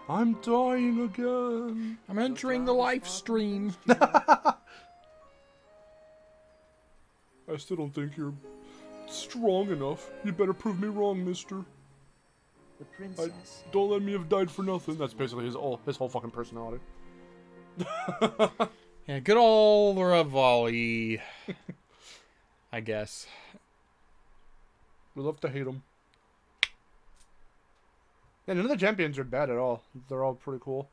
I'm dying again. I'm entering the live stream. I still don't think you're strong enough. You better prove me wrong, mister. The princess. Don't let me have died for nothing. That's basically his whole fucking personality. Yeah, good old Rivali. I guess. We love to hate him. Yeah, none of the champions are bad at all. They're all pretty cool.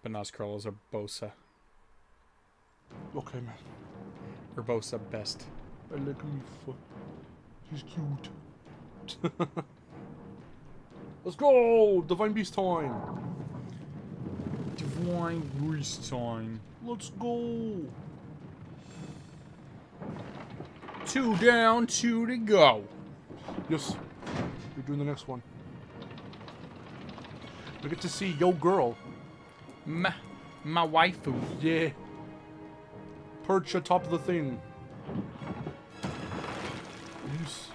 But Nazcurl is a Bosa. Okay, man. Urbosa best. I like me fuck. He's cute. Let's go! Divine Beast time! Divine Beast time. Let's go! 2 down, 2 to go. Yes. You're doing the next one. We get to see yo girl. My waifu. Yeah. Perch atop of the thing. Yes.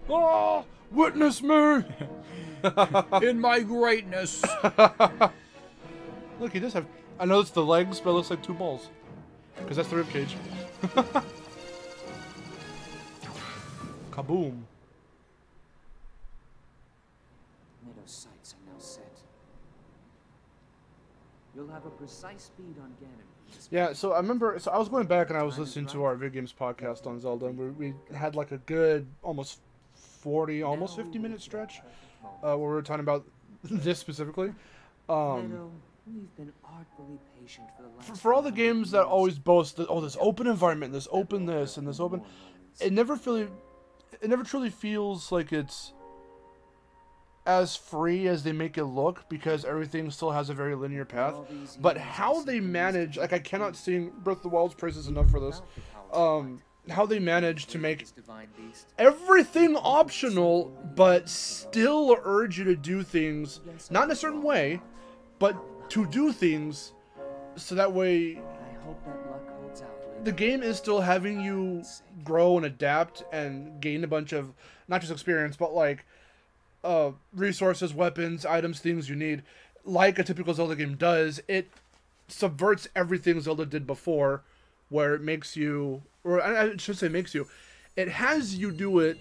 Oh! Witness me! In my greatness. Look, he does have... I know it's the legs, but it looks like 2 balls. Because that's the ribcage. Kaboom. Medoh's sights are now set. You'll have a precise speed on Ganon. Yeah, so I remember... So I was going back and I was listening to our VidGames podcast on Zelda, and we had like a good almost 40, almost 50-minute stretch where we were talking about this specifically. Medoh, we've been artfully patient for the last For all the games that always boast that, oh, this open environment, this open this, and this open, it never truly feels like it's as free as they make it look, because everything still has a very linear path. But how they manage, like, I cannot sing Breath of the Wild's praises enough for this. How they manage to make everything optional, but still urge you to do things, not in a certain way, but to do things, so that way the game is still having you grow and adapt and gain a bunch of, not just experience, but like resources, weapons, items, things you need, like a typical Zelda game does. It subverts everything Zelda did before, where it makes you, or I should say makes you, it has you do it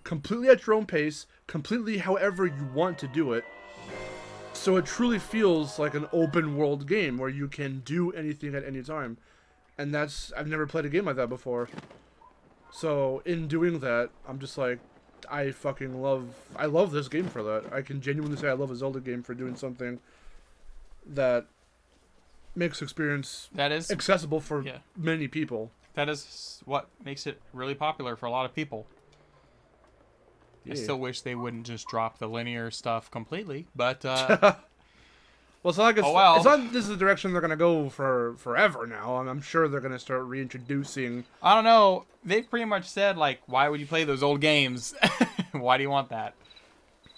completely at your own pace, completely however you want to do it. So it truly feels like an open world game where you can do anything at any time. And that's, I've never played a game like that before. So in doing that, I'm just like, I love this game for that. I can genuinely say I love a Zelda game for doing something that makes experience accessible for many people. That is what makes it really popular for a lot of people. Yeah. I still wish they wouldn't just drop the linear stuff completely, but well, it's not like it's not this is the direction they're gonna go for forever now. I'm sure they're gonna start reintroducing. I don't know. They've pretty much said, like, why would you play those old games? Why do you want that?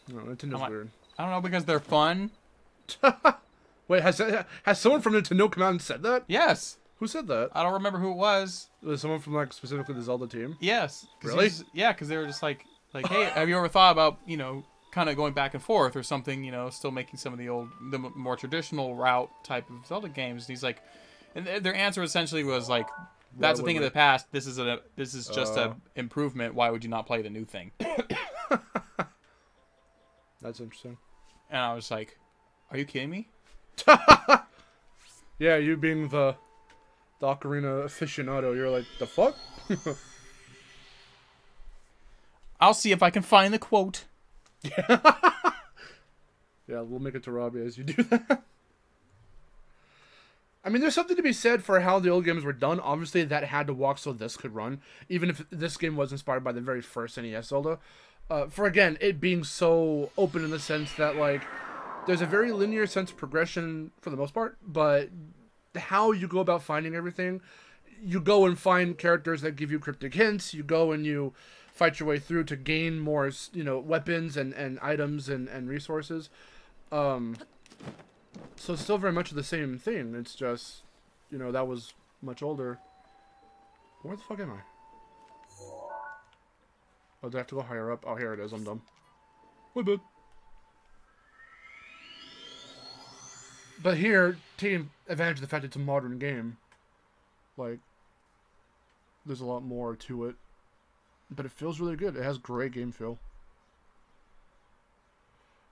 No, Nintendo's weird. I don't know, because they're fun. Wait, has someone from Nintendo come out and said that? Yes. Who said that? I don't remember who it was. Was someone from, like, specifically the Zelda team? Yes. Really? Yeah, because they were just like, hey, have you ever thought about, you know, kind of going back and forth or something, you know, still making some of the more traditional route type of Zelda games? And he's like, and their answer essentially was like, that's a thing of the past. This is just a improvement. Why would you not play the new thing? That's interesting. And I was like, are you kidding me? Yeah, you being the Ocarina aficionado, you're like, the fuck? I'll see if I can find the quote. Yeah, we'll make it to Robbie as you do that. I mean, there's something to be said for how the old games were done. Obviously, that had to walk so this could run, even if this game was inspired by the very first NES Zelda. For, again, it being so open in the sense that, like, there's a very linear sense of progression for the most part, but how you go about finding everything, you go and find characters that give you cryptic hints, you go and you fight your way through to gain more, you know, weapons and items and resources. So it's still very much the same thing. It's just, you know, that was much older. Where the fuck am I? Oh, do I have to go higher up? Oh, here it is. I'm dumb. My bad. But here, taking advantage of the fact it's a modern game, like, there's a lot more to it. But it feels really good. It has great game feel.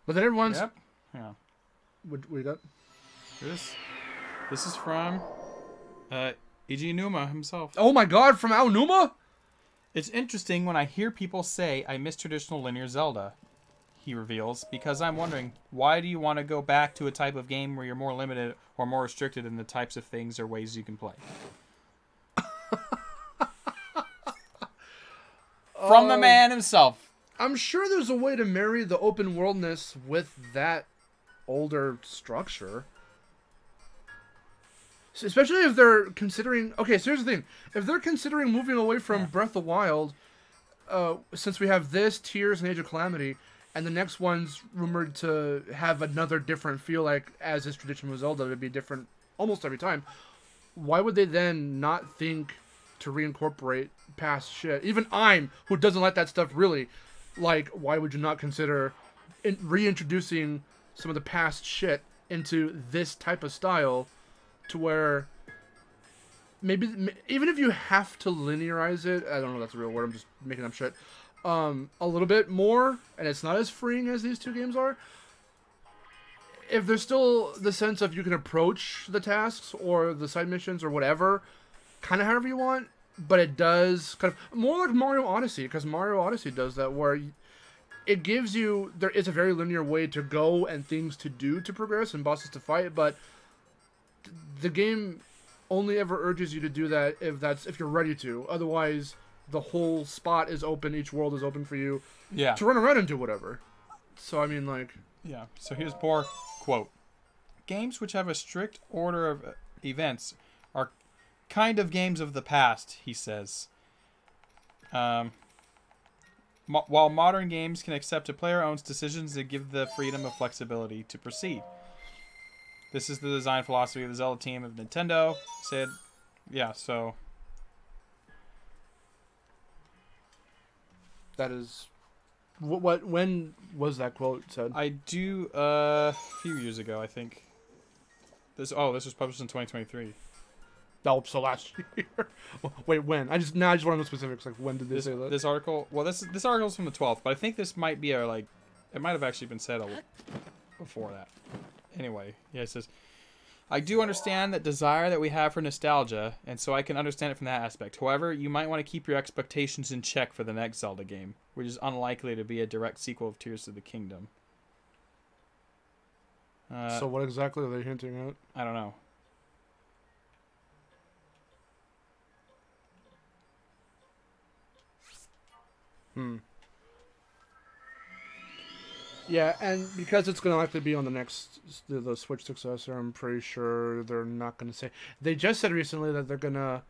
But then everyone's... Yep. Yeah. What you got? This is from Iji Numa himself. Oh my god, from Aonuma? It's interesting when I hear people say I miss traditional linear Zelda, he reveals, because I'm wondering, why do you want to go back to a type of game where you're more limited or more restricted in the types of things or ways you can play? From the man himself. I'm sure there's a way to marry the open worldness with that older structure. So especially if they're considering... Okay, so here's the thing. If they're considering moving away from Breath of the Wild, since we have this, Tears, and Age of Calamity, and the next one's rumored to have another different feel, like, as is tradition with Zelda, it'd be different almost every time, why would they then not think to reincorporate past shit? Even I'm, who doesn't like that stuff really, like, why would you not consider reintroducing some of the past shit into this type of style, to where maybe even if you have to linearize it, I don't know if that's a real word, I'm just making up shit, a little bit more, and it's not as freeing as these two games are, if there's still the sense of you can approach the tasks or the side missions or whatever kind of however you want, but it does kind of more like Mario Odyssey, because Mario Odyssey does that, where it gives you there is a very linear way to go and things to do to progress and bosses to fight, but the game only ever urges you to do that if you're ready to. Otherwise, the whole spot is open, each world is open for you to run around and do whatever. So I mean, like, yeah. So here's Boar quote: "Games which have a strict order of events are kind of games of the past," he says. While modern games can accept a player-owns decisions that give the freedom of flexibility to proceed. This is the design philosophy of the Zelda team of Nintendo. Said, yeah, so... That is... When was that quote said? I do, a few years ago, I think. This was published in 2023. Oh, so last year. Wait, when? I just want to know specifics. Like, when did they say that? This article. Well, this article's from the 12th, but I think this might be it might have actually been said before that. Anyway, yeah, it says, "I do understand that desire that we have for nostalgia, and so I can understand it from that aspect. However, you might want to keep your expectations in check for the next Zelda game, which is unlikely to be a direct sequel of Tears of the Kingdom." So what exactly are they hinting at? I don't know. Yeah, and because it's going to likely be on the Switch successor, I'm pretty sure they're not going to say. They just said recently that they're going to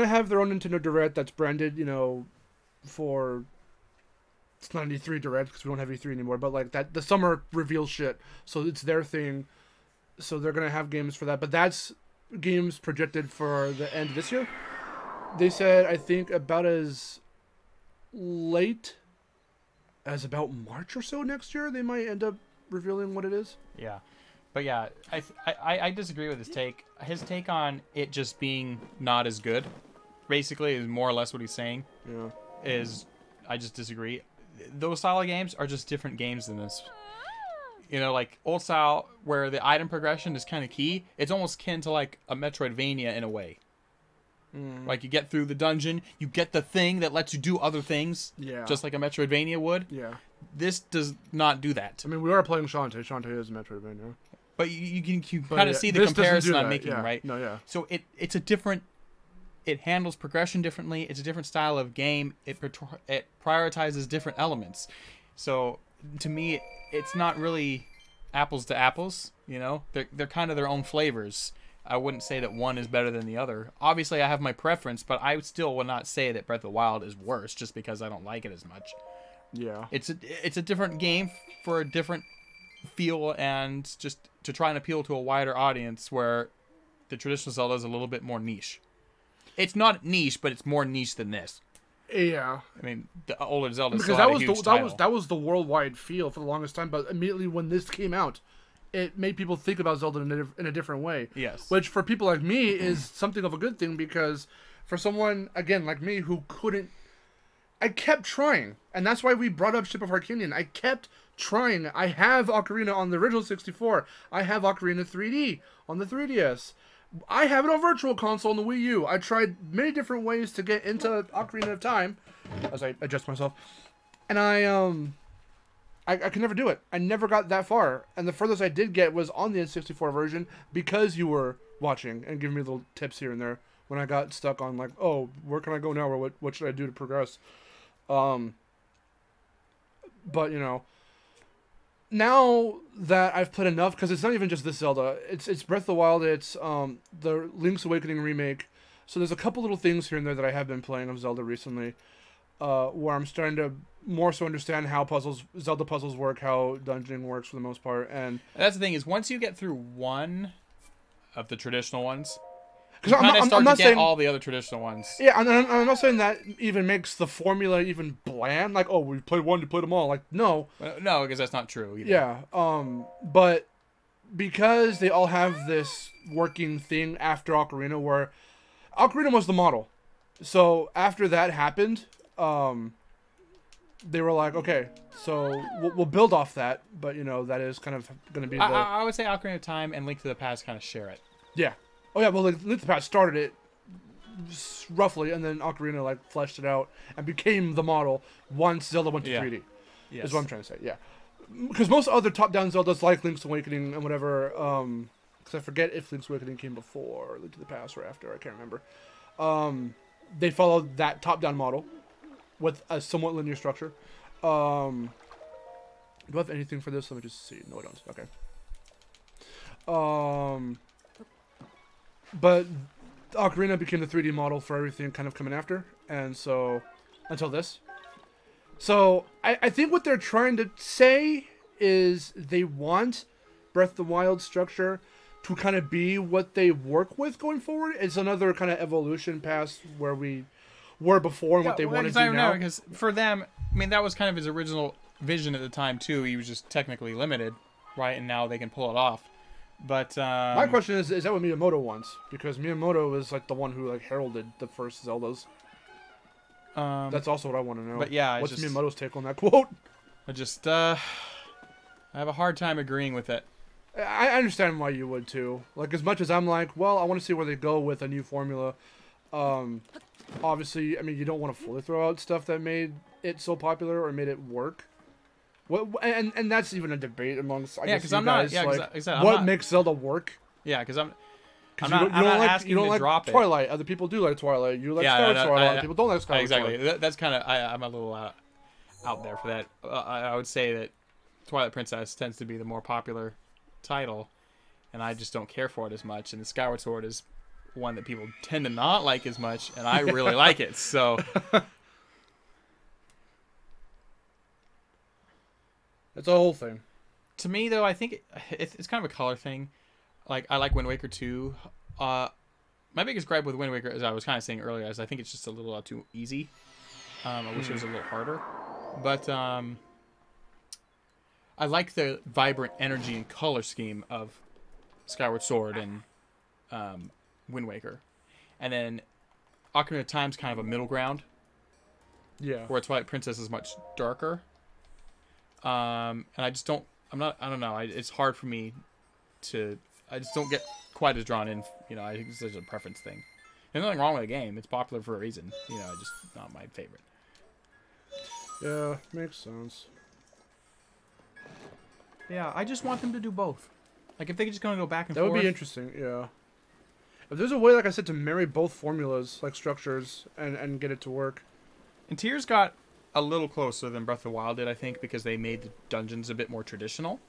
have their own Nintendo Direct that's branded, for... It's not an E3 Direct because we don't have E3 anymore, but like that, the summer reveal shit. So it's their thing. So they're going to have games for that, but that's games projected for the end of this year. They said, I think, about as late as about March or so next year, they might end up revealing what it is. Yeah. But yeah, I disagree with his take. His take on it just being not as good, basically, is more or less what he's saying. Yeah. I just disagree. Those style of games are just different games than this. Like old style, where the item progression is kind of key, it's almost akin to like a Metroidvania in a way. Like you get through the dungeon, you get the thing that lets you do other things, just like a Metroidvania would. Yeah. This does not do that. I mean, we are playing Shantae. Shantae is Metroidvania. But you can kind of see the comparison I'm making, right? No, yeah. So it's a different... It handles progression differently. It's a different style of game. It prioritizes different elements. So to me, it's not really apples to apples. They're kind of their own flavors. I wouldn't say that one is better than the other. Obviously, I have my preference, but I still will not say that Breath of the Wild is worse just because I don't like it as much. Yeah. It's a different game for a different feel and just to try and appeal to a wider audience where the traditional Zelda is a little bit more niche. It's not niche, but it's more niche than this. Yeah. I mean, the older Zelda because that was the worldwide feel for the longest time, but immediately when this came out, it made people think about Zelda in a different way. Yes. Which for people like me is something of a good thing, because for someone, again, like me, who couldn't... I kept trying. And that's why we brought up Ship of Harkinian. I kept trying. I have Ocarina on the original 64. I have Ocarina 3D on the 3DS. I have it on Virtual Console on the Wii U. I tried many different ways to get into Ocarina of Time, as I adjust myself. And I could never do it. I never got that far. And the furthest I did get was on the N64 version, because you were watching and giving me little tips here and there when I got stuck on, like, oh, where can I go now, or what should I do to progress? But, now that I've played enough, because it's not even just this Zelda, it's Breath of the Wild, it's the Link's Awakening remake. So there's a couple little things here and there that I have been playing of Zelda recently, where I'm starting to more so understand how Zelda puzzles work, how dungeoning works for the most part. And that's the thing, is once you get through one of the traditional ones, you kind of start to get all the other traditional ones. Yeah, I'm not saying that even makes the formula even bland. Like, oh, we played one, you played them all. Like, no. No, because that's not true either. Yeah, but because they all have this working thing after Ocarina, where Ocarina was the model. So after that happened, they were like, okay, so we'll build off that. But, that is kind of going to be I would say Ocarina of Time and Link to the Past kind of share it. Yeah. Oh, yeah, well, Link to the Past started it roughly, and then Ocarina like fleshed it out and became the model once Zelda went to 3D. Yes. Is what I'm trying to say. Yeah, because most other top-down Zeldas like Link's Awakening and whatever. Because I forget if Link's Awakening came before Link to the Past or after. I can't remember. They followed that top-down model with a somewhat linear structure. Do I have anything for this? Let me just see. No, I don't. Okay. But Ocarina became the 3D model for everything kind of coming after, and so until this. So I think what they're trying to say is they want Breath of the Wild structure to kind of be what they work with going forward. It's another kind of evolution past where we were before and what they want to do now. Because for them, I mean, that was kind of his original vision at the time too. He was just technically limited, right? And now they can pull it off. But my question is that what Miyamoto wants? Because Miyamoto is like the one who like heralded the first Zeldas. That's also what I want to know. But yeah, what's Miyamoto's take on that quote? I have a hard time agreeing with it. I understand why you would too. Like as much as I'm like, well, I want to see where they go with a new formula. Obviously, I mean, you don't want to fully throw out stuff that made it so popular or made it work. What and that's even a debate amongst because I'm not. Yeah, like, exactly. What makes Zelda work? Yeah, because I'm you not asking you don't to like drop Twilight. Other people do like Twilight. You like Skyward Sword. A lot of people don't like Skyward Sword. Exactly. That's kind of I'm a little out there for that. I would say that Twilight Princess tends to be the more popular title, and I just don't care for it as much. And the Skyward Sword is one that people tend to not like as much, and I really like it. So. It's a whole thing. To me, though, I think it's kind of a color thing. Like, I like Wind Waker 2. My biggest gripe with Wind Waker, as I was kind of saying earlier, is I think it's just a little too easy. I wish it was a little harder. But I like the vibrant energy and color scheme of Skyward Sword and Wind Waker. And then Ocarina of Time's kind of a middle ground. Yeah. Where Twilight Princess is much darker. And I just don't, I don't know, it's hard for me to, I just don't get quite as drawn in, I think it's just a preference thing. There's nothing wrong with the game, it's popular for a reason, just not my favorite. Yeah, makes sense. Yeah, I just want them to do both. Like, if they could just go back and forth. That would be interesting, yeah. If there's a way, like I said, to marry both formulas, like structures, and get it to work. And Tears got a little closer than Breath of the Wild did, I think, because they made the dungeons a bit more traditional.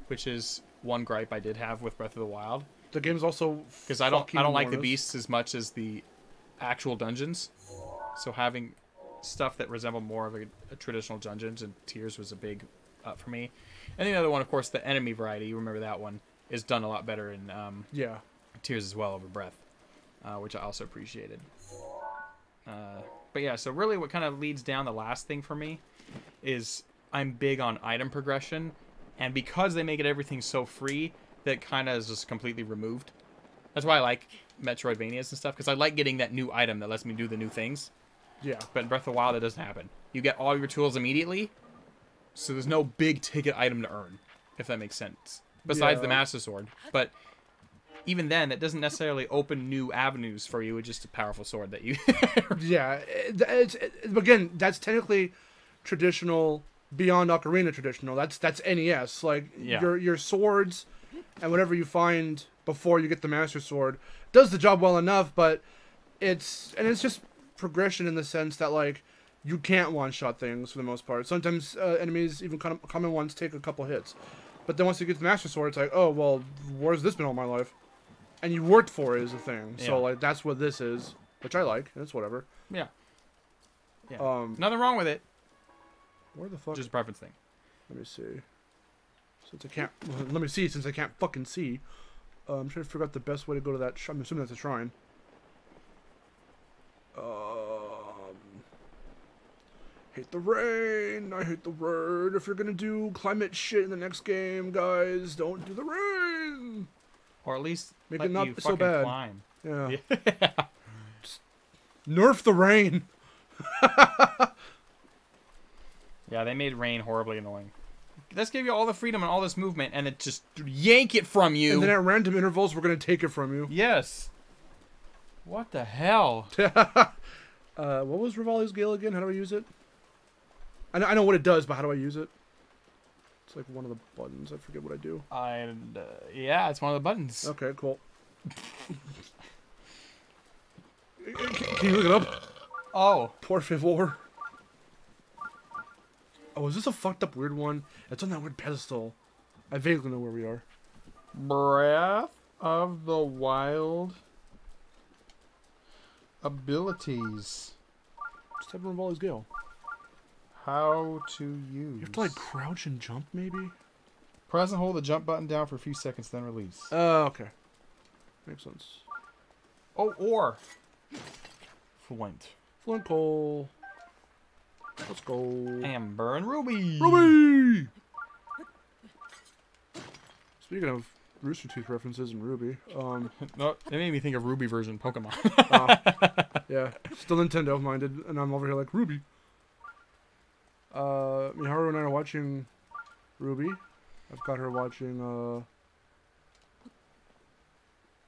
Which is one gripe I did have with Breath of the Wild. The game's also because I don't like the beasts as much as the actual dungeons. So having stuff that resemble more of a traditional dungeons and Tears was a big up for me. And the other one, of course, the enemy variety. You remember that one is done a lot better in Tears as well over Breath, which I also appreciated. But yeah, so really what kind of leads down the last thing for me is I'm big on item progression. And because they make it everything so free, that kind of is just completely removed. That's why I like Metroidvanias and stuff, because I like getting that new item that lets me do the new things. Yeah. But in Breath of the Wild, that doesn't happen. You get all your tools immediately, so there's no big ticket item to earn, if that makes sense. Besides the Master Sword. But even then, it doesn't necessarily open new avenues for you. It's just a powerful sword that you... Yeah. Again, that's technically traditional, beyond Ocarina traditional. That's NES. Like, your swords and whatever you find before you get the Master Sword does the job well enough, but it's just progression in the sense that, like, you can't one-shot things for the most part. Sometimes enemies, even common ones, take a couple hits. But then once you get the Master Sword, it's like, oh, well, where's this been all my life? And you worked for it is the thing. So, like, that's what this is, which I like. It's whatever. Yeah. Nothing wrong with it. Where the fuck? Just a preference thing. Let me see. Since I can't... Let me see, since I can't fucking see. I'm trying to figure out the best way to go to that... I'm assuming that's a shrine. Hate the rain. I hate the rain. If you're gonna do climate shit in the next game, guys, don't do the rain. Or at least make let it not you so bad. Climb. Yeah. Just nerf the rain. Yeah, they made rain horribly annoying. Let's give you all the freedom and all this movement, and it just yank it from you. And then at random intervals, we're gonna take it from you. Yes. What the hell? What was Rivali's Gale again? How do I use it? I know what it does, but how do I use it? It's like one of the buttons. I forget what I do. Yeah, it's one of the buttons. Okay, cool. Can you look it up? Oh. Por favor. Oh, is this a fucked up weird one? It's on that weird pedestal. I vaguely know where we are. Breath of the Wild abilities. Just type in Rivali's Gale. How to use. You have to like crouch and jump, maybe? Press and hold the jump button down for a few seconds, then release. Okay. Makes sense. Oh, or Flint. Flint coal. Let's go. Amber and Ruby. Ruby! Speaking of Rooster Teeth references and Ruby, No, it made me think of Ruby version Pokemon. yeah, still Nintendo minded, and I'm over here like Ruby. Miharu and I are watching Ruby. I've got her watching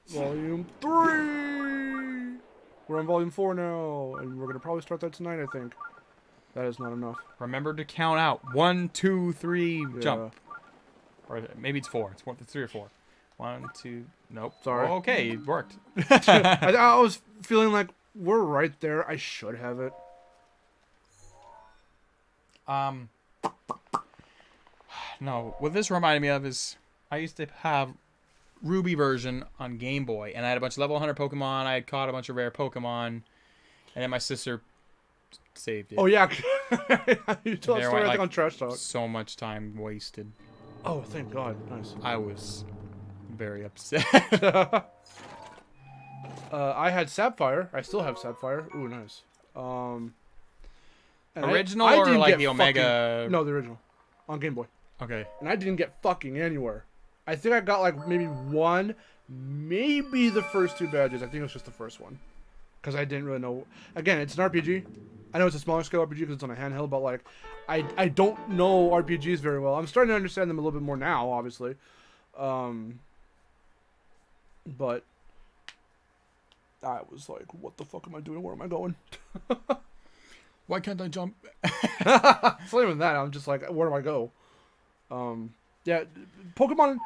Volume 3. We're on Volume 4 now, and we're gonna probably start that tonight. I think. That is not enough. Remember to count out 1, 2, 3, Yeah. jump. Or maybe it's 4. It's 3 or 4. 1, 2. Nope. Sorry. Oh, okay, it worked. I was feeling like we're right there. I should have it. No. What this reminded me of is I used to have Ruby version on Game Boy, and I had a bunch of level 100 Pokemon. I had caught a bunch of rare Pokemon, and then my sister saved it. Oh yeah, you told a There story went, I think on Trash Talk. So much time wasted. Oh, thank God. Nice. I was very upset. I had Sapphire. I still have Sapphire. Ooh, nice. And Original I or didn't like get the Omega? No, the original. On Game Boy. Okay. And I didn't get fucking anywhere. I think I got like maybe one, maybe the first 2 badges. I think it was just the first one. Because I didn't really know. Again, it's an RPG. I know it's a smaller scale RPG because it's on a handheld, but like, I don't know RPGs very well. I'm starting to understand them a little bit more now, obviously. But I was like, what the fuck am I doing? Where am I going? Why can't I jump? It's not even that. I'm just like, where do I go? Yeah, Pokemon,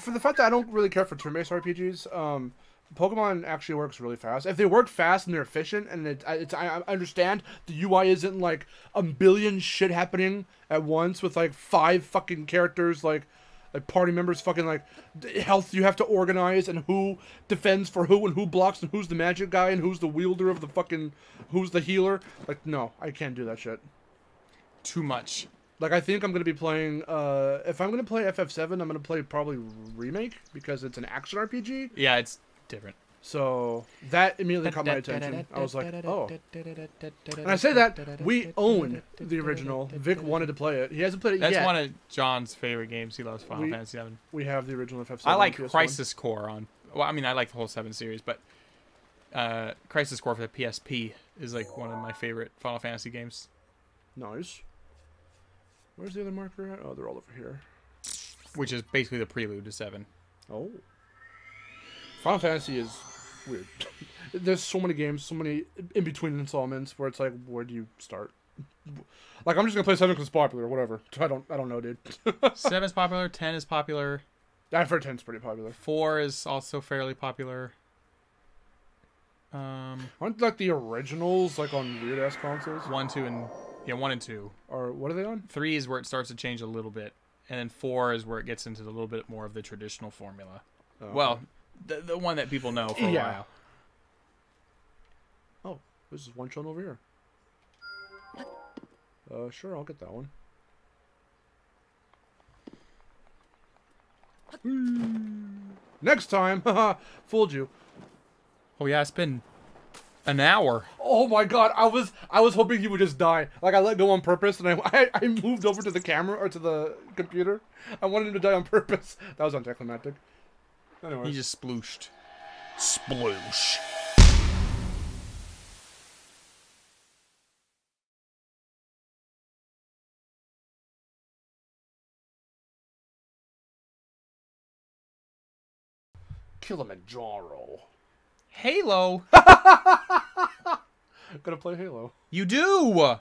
for the fact that I don't really care for turn-based RPGs, Pokemon actually works really fast. If they work fast and they're efficient, and I understand the UI isn't like a billion shit happening at once with like 5 fucking characters, like party members, fucking like health you have to organize, and who defends for who, and who blocks, and who's the magic guy, and who's the wielder of the fucking, who's the healer. Like, no, I can't do that shit. Too much. Like, I think I'm going to be playing, if I'm going to play FF7, I'm going to play probably Remake, because it's an action RPG. Yeah, it's different. So, that immediately caught my attention. I was like, oh. And I say that, we own the original. Vic wanted to play it. He hasn't played it yet. That's one of John's favorite games. He loves Final Fantasy VII. We have the original FF7. I like on PS1. Crisis Core on... Well, I mean, I like the whole 7 series, but Crisis Core for the PSP is like one of my favorite Final Fantasy games. Nice. Where's the other marker at? Oh, they're all over here. Which is basically the prelude to 7. Oh. Final Fantasy is weird. There's so many games, so many in-between installments where it's like, where do you start? Like, I'm just gonna play 7 because it's popular or whatever. I don't know, dude. 7 is popular, 10 is popular. I've heard 10's pretty popular. 4 is also fairly popular. Aren't like the originals like on weird ass consoles? 1, 2, and... Yeah, 1 and 2. Or what are they on? 3 is where it starts to change a little bit. And then 4 is where it gets into a little bit more of the traditional formula. Oh, well, the one that people know for a while. Oh, there's just one shown over here. Sure, I'll get that one. Next time! Haha, fooled you. Oh yeah, it's been an hour. Oh my god, I was hoping you would just die. Like, I let go on purpose, and I moved over to the camera, or to the computer. I wanted him to die on purpose. That was anticlimactic. Anyway. He just splooshed. Sploosh. Kilimanjaro. Halo. Gonna play Halo. You do.